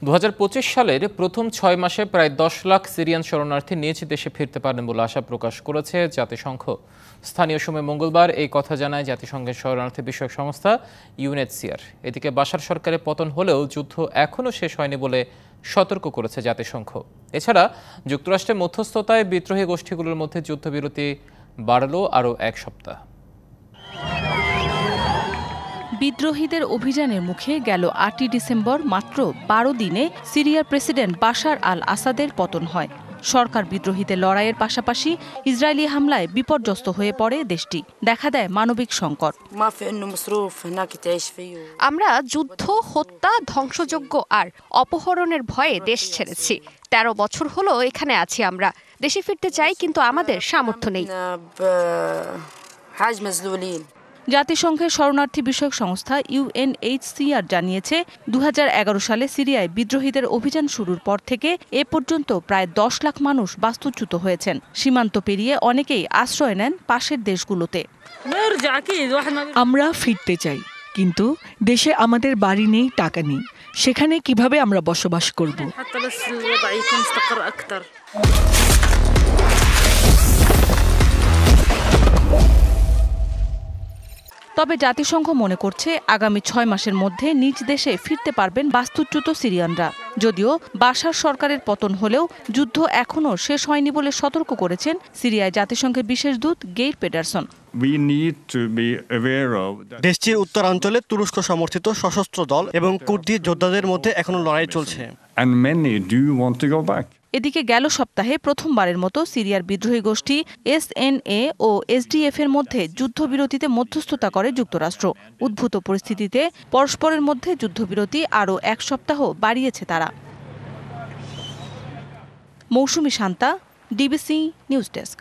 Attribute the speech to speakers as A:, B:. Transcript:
A: 2025 সালের প্রথম 6 মাসে প্রায় 10 লাখ সিরিয়ান শরণার্থী নিজ দেশে ফিরতে পারেন বলে আশা প্রকাশ করেছে জাতিসংঘ। স্থানীয় সময় মঙ্গলবার এই কথা জানায় জাতিসংঘের শরণার্থী বিষয়ক সংস্থা ইউএনএইচসিআর। এদিকে বাশার সরকারের পতন হলেও যুদ্ধ এখনও শেষ হয়নি বলে সতর্ক করেছে জাতিসংঘ। এছাড়া যুক্তরাষ্ট্রের মধ্যস্থতায় বিদ্রোহী গোষ্ঠীগুলোর মধ্যে যুদ্ধবিরতি বাড়ল আরও 1 সপ্তাহ।
B: বিদ্রোহীদের অভিযানের মুখে গেল 8ই ডিসেম্বর মাত্র 12 দিনে সিরিয়ার প্রেসিডেন্ট বাশার আল আসাদের পতন হয়। সরকার বিদ্রোহীদের লড়াইয়ের পাশাপাশি ইসরায়েলি হামলায় বিপর্যস্ত হয়ে পড়ে দেশটি। দেখা দেয় মানবিক সংকট।
C: আমরা যুদ্ধ, হত্যা, ধ্বংসযজ্ঞ আর অপহরণের ভয়ে দেশ ছেড়েছি। 13 বছর হলো এখানে আছি আমরা। দেশে ফিরতে চাই, কিন্তু আমাদের সামর্থ্য নেই।
B: জাতিসংঘের শরণার্থী বিষয়ক সংস্থা ইউএনএইচসিআর জানিয়েছে 2011 সালে সিরিয়ায় বিদ্রোহীদের অভিযান শুরুর পর থেকে এ পর্যন্ত প্রায় 10 লাখ মানুষ বাস্তুচ্যুত হয়েছেন। সীমান্ত পেরিয়ে অনেকেই আশ্রয় নেন পাশের দেশগুলোতে।
D: আমরা ফিরতে চাই, কিন্তু দেশে আমাদের বাড়ি নেই, টাকা নেই। সেখানে কিভাবে আমরা বসবাস করব?
B: তবে জাতিসংঘ মনে করছে আগামী 6 মাসের মধ্যে নিজ দেশে ফিরতে পারবেন বাস্তুচ্যুত সিরিয়ানরা। যদিও বাশার সরকারের পতন হলেও যুদ্ধ এখনও শেষ হয়নি বলে সতর্ক করেছেন সিরিয়ায় জাতিসংঘের বিশেষ দূত গেইর পেডারসন।
E: দেশটির উত্তরাঞ্চলে তুরস্ক সমর্থিত সশস্ত্র দল এবং কুর্দি যোদ্ধাদের মধ্যে এখনো লড়াই চলছে।
B: এদিকে গেল সপ্তাহে প্রথমবারের মতো সিরিয়ার বিদ্রোহী গোষ্ঠী এসএনএ ও এসডিএফ এর মধ্যে যুদ্ধবিরতিতে মধ্যস্থতা করে যুক্তরাষ্ট্র। উদ্ভূত পরিস্থিতিতে পরস্পরের মধ্যে যুদ্ধবিরতি আরও 1 সপ্তাহ বাড়িয়েছে তারা। মৌসুমী শান্তা, ডিবিসি নিউজ ডেস্ক।